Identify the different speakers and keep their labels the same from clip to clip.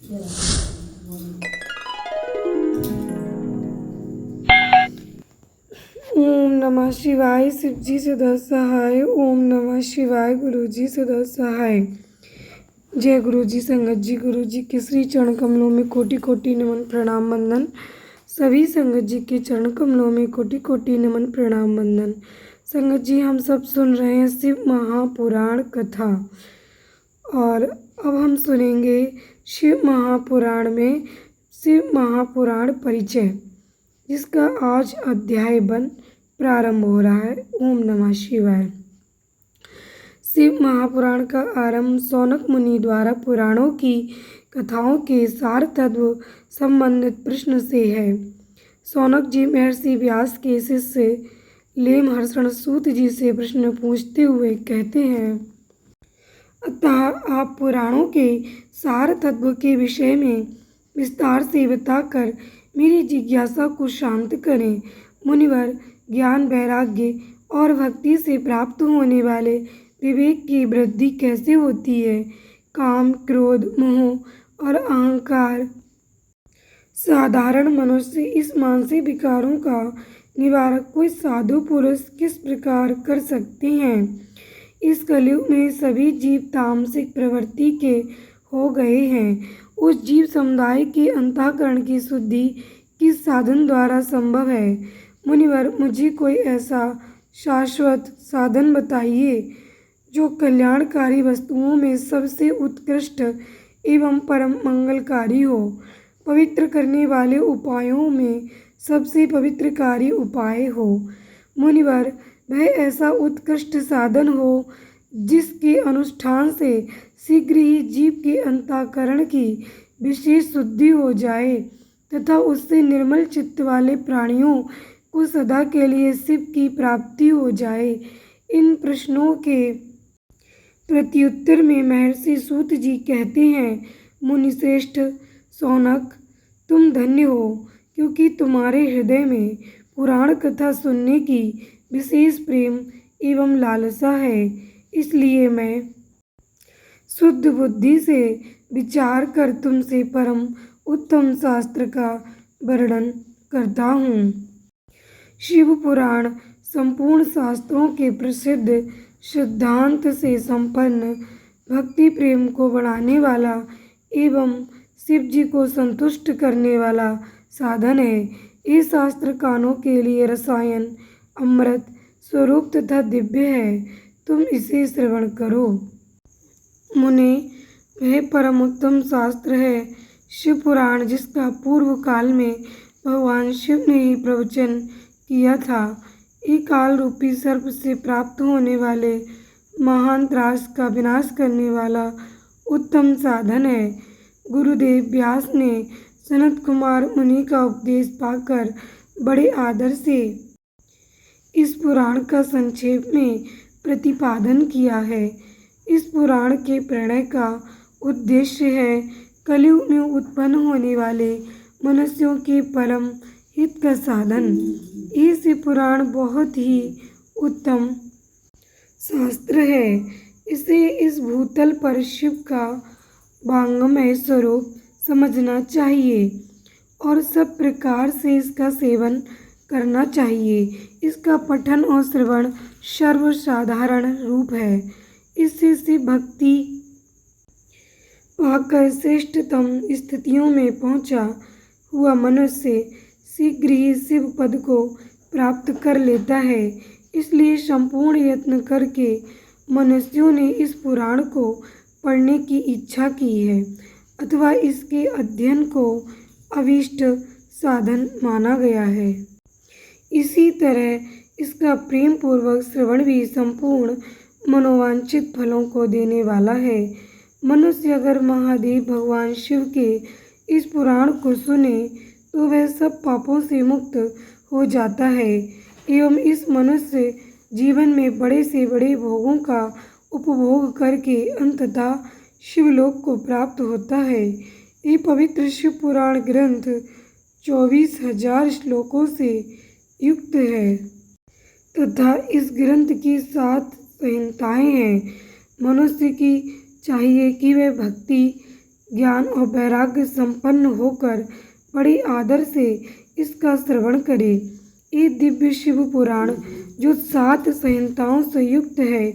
Speaker 1: ओम नमः शिवाय। शिव जी से 10 सहाय। ओम नमः शिवाय। गुरु जी से 10 सहाय। जय गुरु जी। संगत जी, गुरु जी के श्री चरण कमलों में कोटि कोटि नमन प्रणाम वंदन। सभी संगत जी के चरण कमलों में कोटि कोटि नमन प्रणाम वंदन। संगत जी, हम सब सुन रहे हैं शिव महापुराण कथा, और अब हम सुनेंगे शिव महापुराण में शिव महापुराण परिचय, जिसका आज अध्याय 1 प्रारंभ हो रहा है। ओम नमः शिवाय। शिव महापुराण का आरंभ सौनक मुनि द्वारा पुराणों की कथाओं के सार तत्व संबंधित प्रश्न से है। सौनक जी महर्षि व्यास के शिष्य लेमहर्षण सूत जी से प्रश्न पूछते हुए कहते हैं, अतः आप पुराणों के सार तत्व के विषय में विस्तार से बताकर मेरी जिज्ञासा को शांत करें। मुनिवर, ज्ञान, वैराग्य और भक्ति से प्राप्त होने वाले विवेक की वृद्धि कैसे होती है? काम, क्रोध, मोह और अहंकार साधारण मनुष्य इस मानसिक विकारों का निवारक कोई साधु पुरुष किस प्रकार कर सकते हैं? इस कलयुग में सभी जीव तामसिक प्रवृत्ति के हो गए हैं। उस जीव समुदाय के अंतःकरण की शुद्धि किस साधन द्वारा संभव है? मुनिवर, मुझे कोई ऐसा शाश्वत साधन बताइए जो कल्याणकारी वस्तुओं में सबसे उत्कृष्ट एवं परम मंगलकारी हो, पवित्र करने वाले उपायों में सबसे पवित्रकारी उपाय हो। मुनिवर, वह ऐसा उत्कृष्ट साधन हो जिसके अनुष्ठान से शीघ्र ही जीव के अंतःकरण की विशेष शुद्धि हो जाए तथा उससे निर्मल चित्त वाले प्राणियों को सदा के लिए शिव की प्राप्ति हो जाए। इन प्रश्नों के प्रत्युत्तर में महर्षि सूत जी कहते हैं, मुनिश्रेष्ठ सौनक, तुम धन्य हो, क्योंकि तुम्हारे हृदय में पुराण कथा सुनने की विशेष प्रेम एवं लालसा है। इसलिए मैं शुद्ध बुद्धि से विचार कर तुमसे परम उत्तम शास्त्र का वर्णन करता हूँ। शिव पुराण संपूर्ण शास्त्रों के प्रसिद्ध सिद्धांत से संपन्न, भक्ति प्रेम को बढ़ाने वाला एवं शिव जी को संतुष्ट करने वाला साधन है। ये शास्त्र कानों के लिए रसायन अमृत स्वरूप तथा दिव्य है। तुम इसे श्रवण करो। मुने, वह परम उत्तम शास्त्र है शिव पुराण, जिसका पूर्व काल में भगवान शिव ने ही प्रवचन किया था। ये काल रूपी सर्प से प्राप्त होने वाले महान त्रास का विनाश करने वाला उत्तम साधन है। गुरुदेव व्यास ने सनत कुमार मुनि का उपदेश पाकर बड़े आदर से इस पुराण का संक्षेप में प्रतिपादन किया है। इस पुराण के प्रणय का उद्देश्य है कलयुग में उत्पन्न होने वाले मनुष्यों के परम हित का साधन। ये शिव पुराण बहुत ही उत्तम शास्त्र है। इसे इस भूतल पर शिव का वाङ्मय स्वरूप समझना चाहिए और सब प्रकार से इसका सेवन करना चाहिए। इसका पठन और श्रवण सर्वसाधारण रूप है। इससे शिव भक्ति पाकर श्रेष्ठतम स्थितियों में पहुंचा हुआ मनुष्य शीघ्र ही शिव पद को प्राप्त कर लेता है। इसलिए संपूर्ण यत्न करके मनुष्यों ने इस पुराण को पढ़ने की इच्छा की है अथवा इसके अध्ययन को अभीष्ट साधन माना गया है। इसी तरह इसका प्रेम पूर्वक श्रवण भी संपूर्ण मनोवांछित फलों को देने वाला है। मनुष्य अगर महादेव भगवान शिव के इस पुराण को सुने तो वह सब पापों से मुक्त हो जाता है एवं इस मनुष्य जीवन में बड़े से बड़े भोगों का उपभोग करके अंततः शिवलोक को प्राप्त होता है। ये पवित्र शिव पुराण ग्रंथ 24,000 श्लोकों से युक्त है तथा इस ग्रंथ की 7 संहिताएं हैं। मनुष्य की चाहिए कि वह भक्ति ज्ञान और वैराग्य संपन्न होकर बड़े आदर से इसका श्रवण करे। ये दिव्य शिव पुराण जो 7 संहिताओं से युक्त है,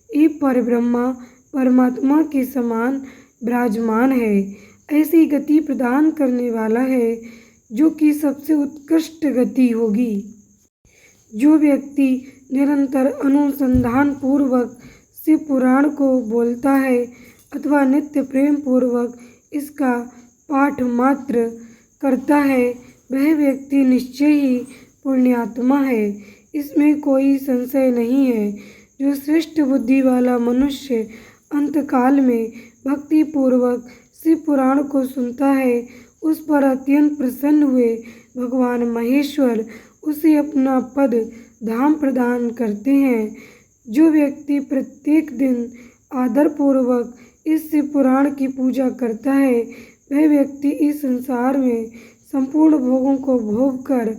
Speaker 1: ये परब्रह्मा परमात्मा के समान विराजमान है। ऐसी गति प्रदान करने वाला है जो कि सबसे उत्कृष्ट गति होगी। जो व्यक्ति निरंतर अनुसंधान पूर्वक शिव पुराण को बोलता है अथवा नित्य प्रेम पूर्वक इसका पाठ मात्र करता है, वह व्यक्ति निश्चय ही पुण्यात्मा है, इसमें कोई संशय नहीं है। जो श्रेष्ठ बुद्धि वाला मनुष्य अंतकाल में भक्ति पूर्वक शिव पुराण को सुनता है, उस पर अत्यंत प्रसन्न हुए भगवान महेश्वर उसे अपना पद धाम प्रदान करते हैं। जो व्यक्ति प्रत्येक दिन आदरपूर्वक इस शिव पुराण की पूजा करता है, वह व्यक्ति इस संसार में संपूर्ण भोगों को भोग कर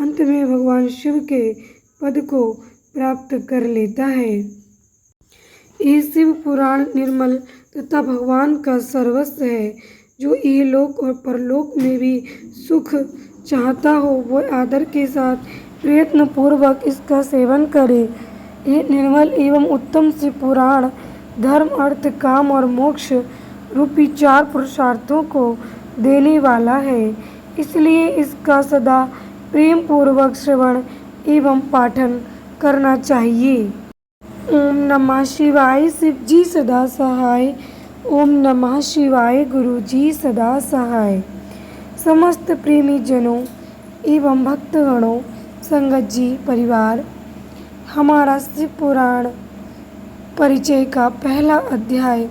Speaker 1: अंत में भगवान शिव के पद को प्राप्त कर लेता है। ये शिव पुराण निर्मल तथा भगवान का सर्वस्व है। जो इहलोक और परलोक में भी सुख चाहता हो, वो आदर के साथ प्रयत्न पूर्वक इसका सेवन करे। ये निर्मल एवं उत्तम शिव पुराण धर्म, अर्थ, काम और मोक्ष रूपी 4 पुरुषार्थों को देने वाला है, इसलिए इसका सदा प्रेम पूर्वक श्रवण एवं पाठन करना चाहिए। ओम नमः शिवाय। शिव जी सदा सहाय। ओम नमः शिवाय। गुरु जी सदा सहाय। समस्त प्रेमी जनों एवं भक्तगणों, संगत जी, परिवार, हमारा शिव पुराण परिचय का पहला अध्याय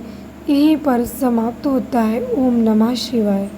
Speaker 1: यहीं पर समाप्त होता है। ओम नमः शिवाय।